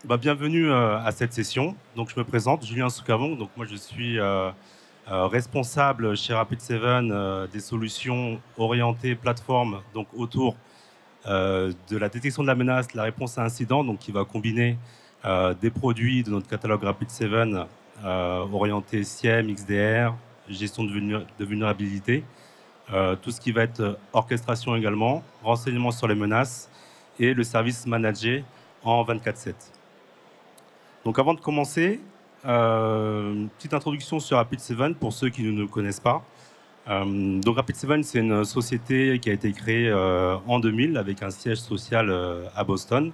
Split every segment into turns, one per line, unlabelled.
Bienvenue à cette session. Donc, je me présente, Julien Soucavon. Donc, moi, je suis responsable chez Rapid7 des solutions orientées plateforme, donc autour de la détection de la menace, la réponse à incident, donc qui va combiner des produits de notre catalogue Rapid7 orientés SIEM, XDR, gestion de vulnérabilité, tout ce qui va être orchestration également, renseignement sur les menaces et le service managé en 24/7. Donc avant de commencer, une petite introduction sur Rapid7 pour ceux qui ne nous connaissent pas. Donc Rapid7, c'est une société qui a été créée en 2000 avec un siège social à Boston.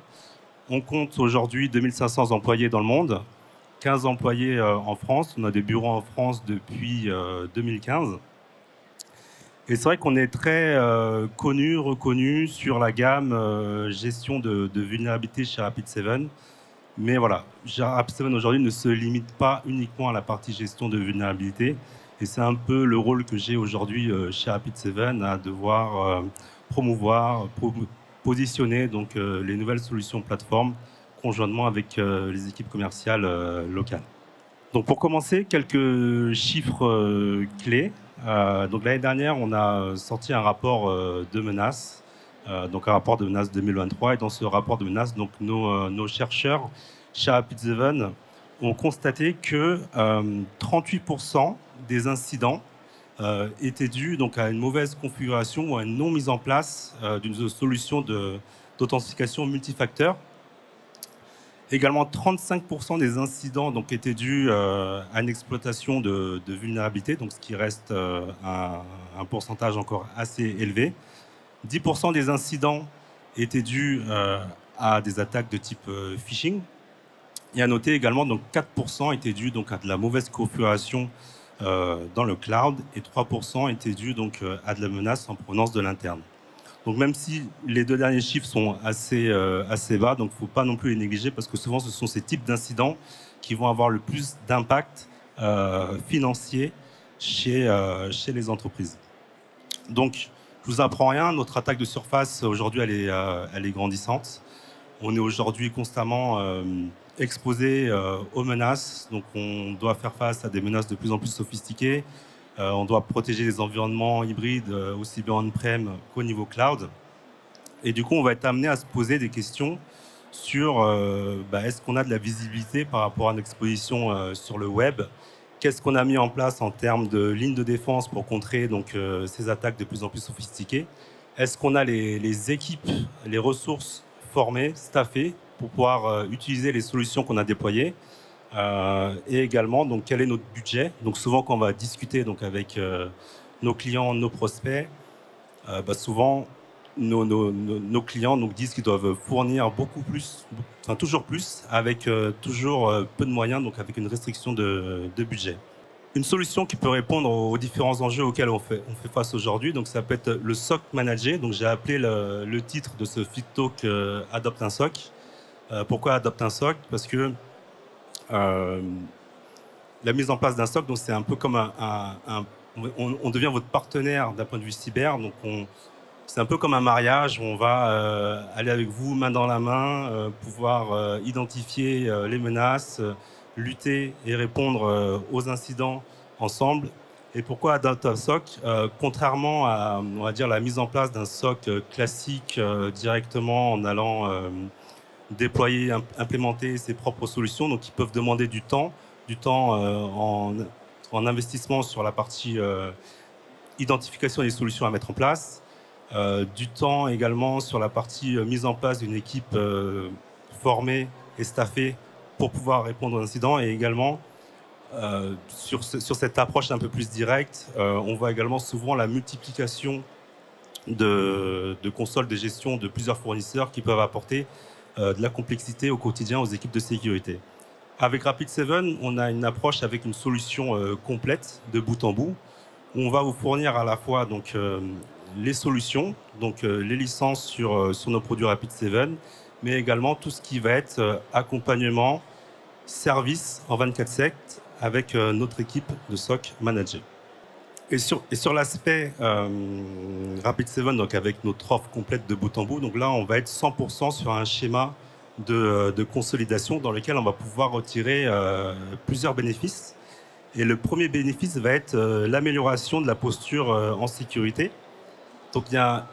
On compte aujourd'hui 2500 employés dans le monde, 15 employés en France. On a des bureaux en France depuis 2015. Et c'est vrai qu'on est très connu, reconnu sur la gamme gestion de vulnérabilité chez Rapid7. Mais voilà, Rapid7 aujourd'hui ne se limite pas uniquement à la partie gestion de vulnérabilité. Et c'est un peu le rôle que j'ai aujourd'hui chez Rapid7, à devoir promouvoir, positionner donc, les nouvelles solutions plateformes conjointement avec les équipes commerciales locales. Donc pour commencer, quelques chiffres clés. Donc l'année dernière, on a sorti un rapport de menaces, donc un rapport de menaces 2023. Et dans ce rapport de menaces, donc nos chercheurs chez Rapid7 ont constaté que 38% des incidents étaient dus donc à une mauvaise configuration ou à une non mise en place d'une solution d'authentification multifacteur. Également, 35% des incidents donc, étaient dus à une exploitation de vulnérabilité, donc ce qui reste un pourcentage encore assez élevé. 10% des incidents étaient dus à des attaques de type phishing. Et à noter également, donc 4% étaient dus donc, à de la mauvaise configuration dans le cloud et 3% étaient dus donc, à de la menace en provenance de l'interne. Donc même si les deux derniers chiffres sont assez bas, donc il ne faut pas non plus les négliger parce que souvent ce sont ces types d'incidents qui vont avoir le plus d'impact financier chez les entreprises. Donc je ne vous apprends rien, notre attaque de surface aujourd'hui elle est grandissante. On est aujourd'hui constamment exposé aux menaces, donc on doit faire face à des menaces de plus en plus sophistiquées. On doit protéger les environnements hybrides aussi bien on-prem qu'au niveau cloud. Et du coup, on va être amené à se poser des questions sur est-ce qu'on a de la visibilité par rapport à une exposition sur le web? Qu'est-ce qu'on a mis en place en termes de lignes de défense pour contrer donc, ces attaques de plus en plus sophistiquées? Est-ce qu'on a les équipes, les ressources formées, staffées pour pouvoir utiliser les solutions qu'on a déployées? Et également, donc, quel est notre budget? Donc, souvent, quand on va discuter donc, avec nos clients, nos prospects, souvent, nos clients nous disent qu'ils doivent fournir beaucoup plus, enfin toujours plus, avec toujours peu de moyens, donc avec une restriction de budget. Une solution qui peut répondre aux différents enjeux auxquels on fait face aujourd'hui, donc ça peut être le SOC managé. Donc j'ai appelé le titre de ce Fit Talk Adopte un SOC. Pourquoi adopte un SOC? Parce que la mise en place d'un SOC, donc c'est un peu comme on devient votre partenaire d'un point de vue cyber. Donc c'est un peu comme un mariage. On va aller avec vous main dans la main, pouvoir identifier les menaces, lutter et répondre aux incidents ensemble. Et pourquoi adopte un SOC? Contrairement à, on va dire, la mise en place d'un SOC classique directement en allant déployer, implémenter ses propres solutions, donc ils peuvent demander du temps en investissement sur la partie identification des solutions à mettre en place, du temps également sur la partie mise en place d'une équipe formée et staffée pour pouvoir répondre aux incidents, et également sur cette approche un peu plus directe, on voit également souvent la multiplication de consoles de gestion de plusieurs fournisseurs qui peuvent apporter de la complexité au quotidien aux équipes de sécurité. Avec Rapid7, on a une approche avec une solution complète de bout en bout, où on va vous fournir à la fois donc, les solutions, donc les licences sur nos produits Rapid7, mais également tout ce qui va être accompagnement, service en 24/7 avec notre équipe de SOC manager. Et sur l'aspect Rapid7, donc avec notre offre complète de bout en bout, donc là, on va être 100% sur un schéma de consolidation dans lequel on va pouvoir retirer plusieurs bénéfices. Et le premier bénéfice va être l'amélioration de la posture en sécurité. Donc il y a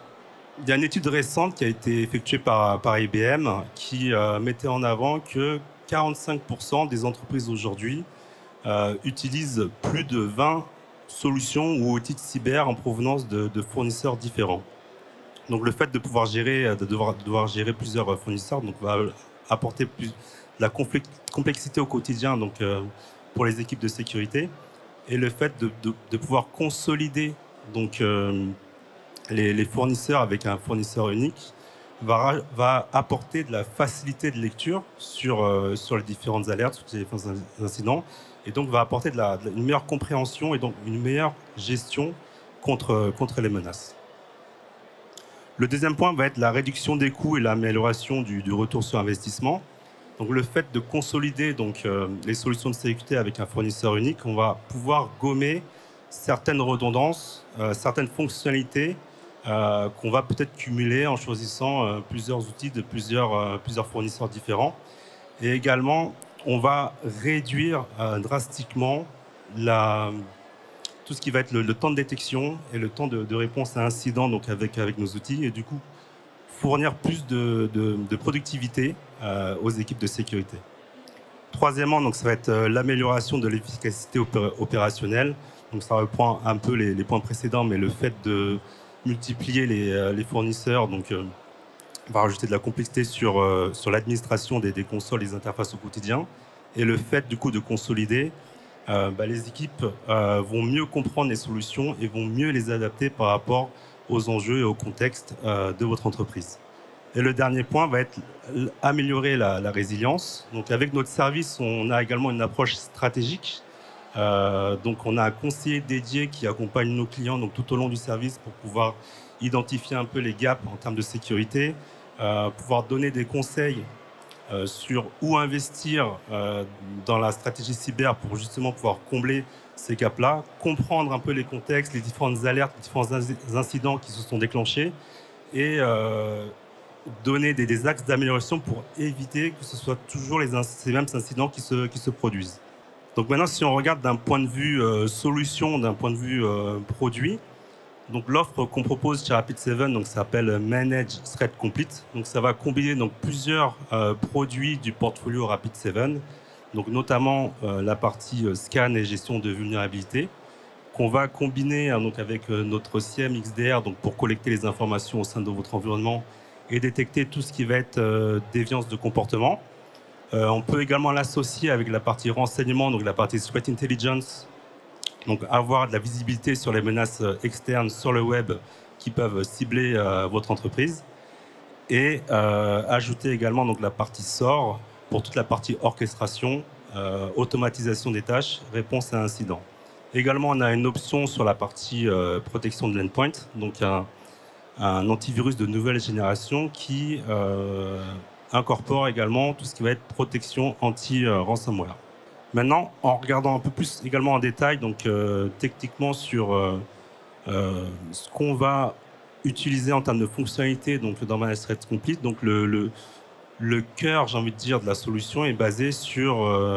une étude récente qui a été effectuée par IBM qui mettait en avant que 45% des entreprises aujourd'hui utilisent plus de 20 solutions ou outils de cyber en provenance de fournisseurs différents. Donc le fait de pouvoir gérer, de devoir gérer plusieurs fournisseurs, donc va apporter plus de la complexité au quotidien, donc pour les équipes de sécurité, et le fait de pouvoir consolider donc les fournisseurs avec un fournisseur unique va apporter de la facilité de lecture sur les différentes alertes, sur les différents incidents, et donc va apporter une meilleure compréhension et donc une meilleure gestion contre les menaces. Le deuxième point va être la réduction des coûts et l'amélioration du retour sur investissement. Donc le fait de consolider donc, les solutions de sécurité avec un fournisseur unique, on va pouvoir gommer certaines redondances, certaines fonctionnalités qu'on va peut-être cumuler en choisissant plusieurs outils de plusieurs fournisseurs différents. Et également, on va réduire drastiquement tout ce qui va être le temps de détection et le temps de réponse à incident donc avec nos outils, et du coup fournir plus de productivité aux équipes de sécurité. Troisièmement, donc, ça va être l'amélioration de l'efficacité opérationnelle. Donc ça reprend un peu les points précédents, mais le fait de multiplier les fournisseurs donc, va rajouter de la complexité sur l'administration des consoles et des interfaces au quotidien. Et le fait du coup de consolider, les équipes vont mieux comprendre les solutions et vont mieux les adapter par rapport aux enjeux et au contexte de votre entreprise. Et le dernier point va être améliorer la résilience. Donc avec notre service, on a également une approche stratégique. Donc on a un conseiller dédié qui accompagne nos clients donc, tout au long du service pour pouvoir identifier un peu les gaps en termes de sécurité, pouvoir donner des conseils sur où investir dans la stratégie cyber pour justement pouvoir combler ces gaps-là, comprendre un peu les contextes, les différentes alertes, les différents incidents qui se sont déclenchés et donner des axes d'amélioration pour éviter que ce soit toujours ces mêmes incidents qui se produisent. Donc maintenant, si on regarde d'un point de vue solution, d'un point de vue produit, donc l'offre qu'on propose chez Rapid7 donc s'appelle Managed Threat Complete. Donc ça va combiner donc plusieurs produits du portfolio Rapid7, donc notamment la partie scan et gestion de vulnérabilité, qu'on va combiner donc avec notre CIEM XDR donc pour collecter les informations au sein de votre environnement et détecter tout ce qui va être déviance de comportement. On peut également l'associer avec la partie renseignement, donc la partie Threat Intelligence. Donc avoir de la visibilité sur les menaces externes sur le web qui peuvent cibler votre entreprise. Et ajouter également donc, la partie SOAR pour toute la partie orchestration, automatisation des tâches, réponse à incidents. Également, on a une option sur la partie protection de l'endpoint, donc un antivirus de nouvelle génération qui incorpore également tout ce qui va être protection anti-ransomware. Maintenant, en regardant un peu plus également en détail, donc techniquement sur ce qu'on va utiliser en termes de fonctionnalité donc dans Managed Threat Complete, donc le cœur, j'ai envie de dire, de la solution est basé sur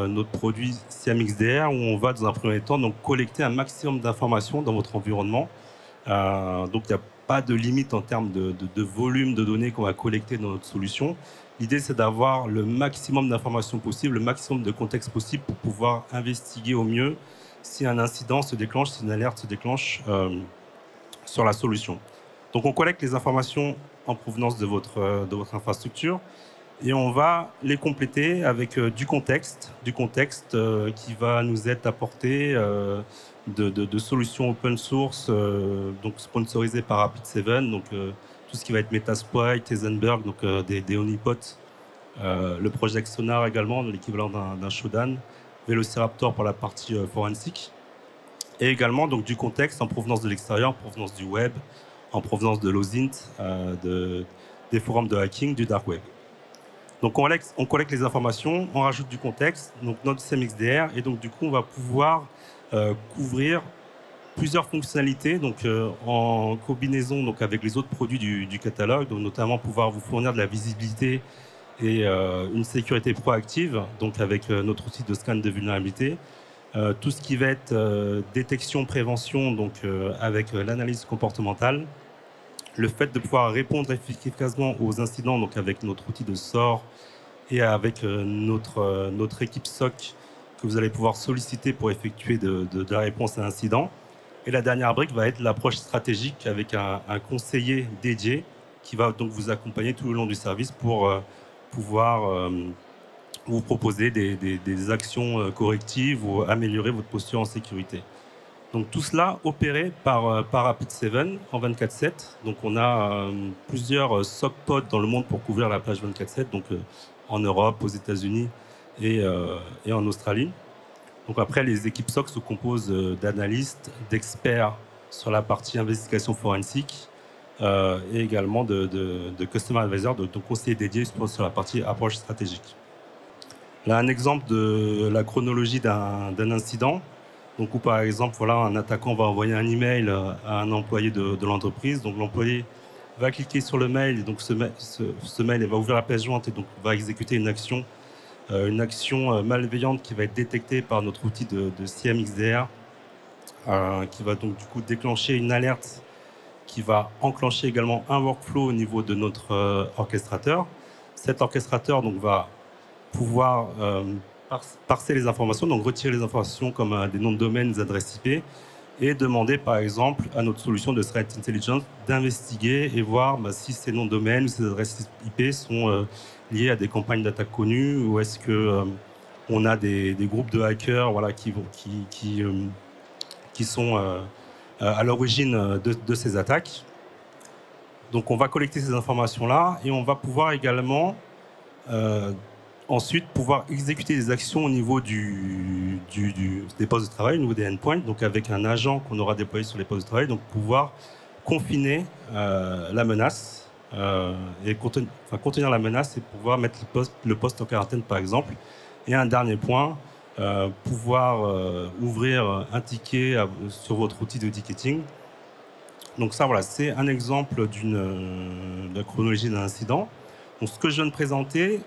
notre produit CIEM XDR où on va dans un premier temps donc collecter un maximum d'informations dans votre environnement. Donc il n'y a pas de limite en termes de volume de données qu'on va collecter dans notre solution. L'idée, c'est d'avoir le maximum d'informations possible, le maximum de contexte possible pour pouvoir investiguer au mieux si un incident se déclenche, si une alerte se déclenche sur la solution. Donc, on collecte les informations en provenance de votre infrastructure et on va les compléter avec du contexte qui va nous être apporté de solutions open source, donc sponsorisées par Rapid7, donc tout ce qui va être Metasploit, Heisenberg, donc des honeypots, le Project Sonar également, l'équivalent d'un Shodan, Velociraptor pour la partie forensique, et également donc, du contexte en provenance de l'extérieur, en provenance du web, en provenance de l'OSINT, des forums de hacking, du dark web. Donc on collecte les informations, on rajoute du contexte, donc notre CIEM XDR, et donc du coup on va pouvoir couvrir plusieurs fonctionnalités donc, en combinaison donc, avec les autres produits du catalogue, donc, notamment pouvoir vous fournir de la visibilité et une sécurité proactive, donc avec notre outil de scan de vulnérabilité. Tout ce qui va être détection, prévention, donc avec l'analyse comportementale. Le fait de pouvoir répondre efficacement aux incidents, donc avec notre outil de SOAR et avec notre équipe SOC que vous allez pouvoir solliciter pour effectuer de la réponse à l'incident. Et la dernière brique va être l'approche stratégique avec un conseiller dédié qui va donc vous accompagner tout le long du service pour pouvoir vous proposer des actions correctives ou améliorer votre posture en sécurité. Donc tout cela opéré par Rapid7 en 24/7. Donc on a plusieurs SOC pods dans le monde pour couvrir la plage 24/7, donc en Europe, aux États-Unis et en Australie. Donc après, les équipes SOC se composent d'analystes, d'experts sur la partie investigation forensique et également de customer advisors, de conseillers dédiés sur la partie approche stratégique. Là, un exemple de la chronologie d'un incident. Donc, où par exemple, voilà, un attaquant va envoyer un email à un employé de l'entreprise. Donc, l'employé va cliquer sur le mail, et donc ce mail va ouvrir la pièce jointe et donc va exécuter une action malveillante qui va être détectée par notre outil de CIEM XDR, qui va donc du coup déclencher une alerte, qui va enclencher également un workflow au niveau de notre orchestrateur. Cet orchestrateur donc va pouvoir parser les informations, donc retirer les informations comme des noms de domaine, des adresses IP, et demander par exemple à notre solution de Threat Intelligence d'investiguer et voir si ces noms de domaine ou ces adresses IP sont liés à des campagnes d'attaque connues, ou est-ce que on a des groupes de hackers, voilà, qui sont à l'origine de ces attaques. Donc on va collecter ces informations-là et on va pouvoir également ensuite pouvoir exécuter des actions au niveau des postes de travail, au niveau des endpoints, donc avec un agent qu'on aura déployé sur les postes de travail, donc pouvoir confiner la menace et contenir la menace et pouvoir mettre le poste en quarantaine par exemple. Et un dernier point, pouvoir ouvrir un ticket sur votre outil de ticketing. Donc ça, voilà, c'est un exemple de la chronologie d'un incident. Donc ce que je viens de présenter,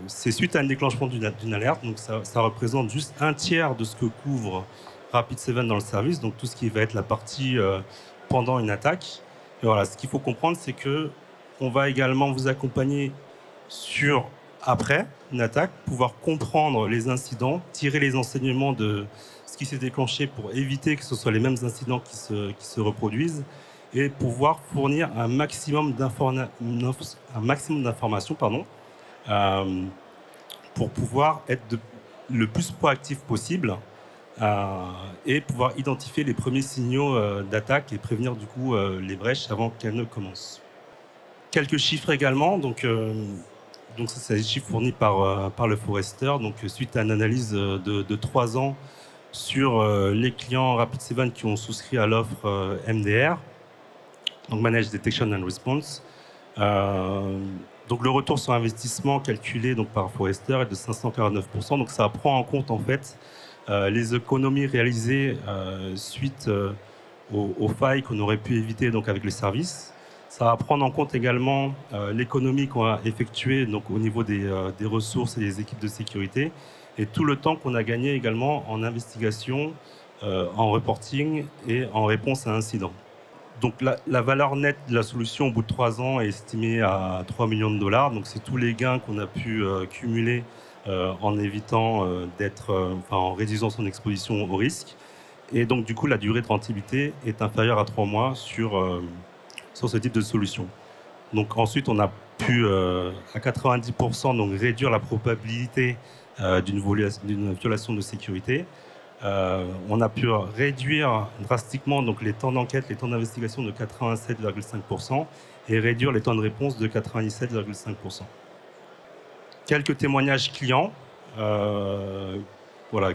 c'est suite à un déclenchement d'une alerte. Donc ça représente juste un tiers de ce que couvre Rapid7 dans le service, donc tout ce qui va être la partie pendant une attaque. Et voilà, ce qu'il faut comprendre, c'est que on va également vous accompagner sur après une attaque, pouvoir comprendre les incidents, tirer les enseignements de ce qui s'est déclenché pour éviter que ce soit les mêmes incidents qui se reproduisent et pouvoir fournir un maximum d'informations, pour pouvoir être le plus proactif possible et pouvoir identifier les premiers signaux d'attaque et prévenir du coup les brèches avant qu'elles ne commencent. Quelques chiffres également, donc ça, c'est des chiffres fournis par le Forrester, donc suite à une analyse de 3 ans sur les clients Rapid7 qui ont souscrit à l'offre MDR, donc Managed Detection and Response. Donc le retour sur investissement calculé donc par Forrester est de 549%. Donc ça prend en compte en fait les économies réalisées suite aux failles qu'on aurait pu éviter donc avec le service. Ça va prendre en compte également l'économie qu'on a effectuée donc au niveau des ressources et des équipes de sécurité et tout le temps qu'on a gagné également en investigation, en reporting et en réponse à incidents. Donc la valeur nette de la solution au bout de 3 ans est estimée à 3 millions de dollars. Donc c'est tous les gains qu'on a pu cumuler en évitant en réduisant son exposition au risque. Et donc du coup la durée de rentabilité est inférieure à 3 mois sur ce type de solution. Donc ensuite on a pu à 90% donc réduire la probabilité d'une violation de sécurité. On a pu réduire drastiquement donc, les temps d'enquête, les temps d'investigation de 87,5% et réduire les temps de réponse de 97,5%. Quelques témoignages clients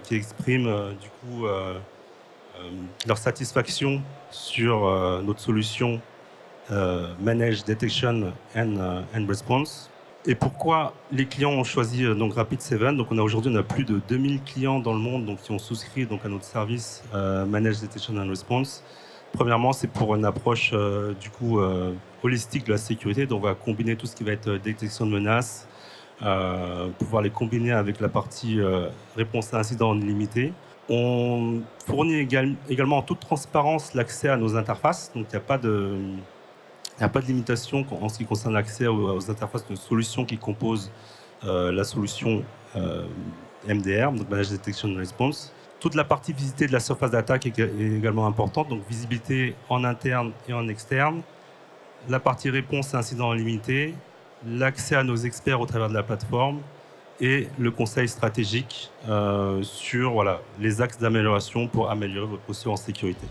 qui expriment du coup leur satisfaction sur notre solution Managed Detection and Response. Et pourquoi les clients ont choisi donc Rapid7? Donc aujourd'hui on a plus de 2000 clients dans le monde donc, qui ont souscrit donc, à notre service Managed Detection and Response. Premièrement, c'est pour une approche holistique de la sécurité. Donc, on va combiner tout ce qui va être détection de menaces, pouvoir les combiner avec la partie réponse à incident illimité. On fournit également en toute transparence l'accès à nos interfaces. Donc, il n'y a pas de limitation en ce qui concerne l'accès aux interfaces de solutions qui composent la solution MDR, donc Managed Detection and Response. Toute la partie visitée de la surface d'attaque est également importante, donc visibilité en interne et en externe. La partie réponse à incident illimité, l'accès à nos experts au travers de la plateforme et le conseil stratégique sur les axes d'amélioration pour améliorer votre posture en sécurité.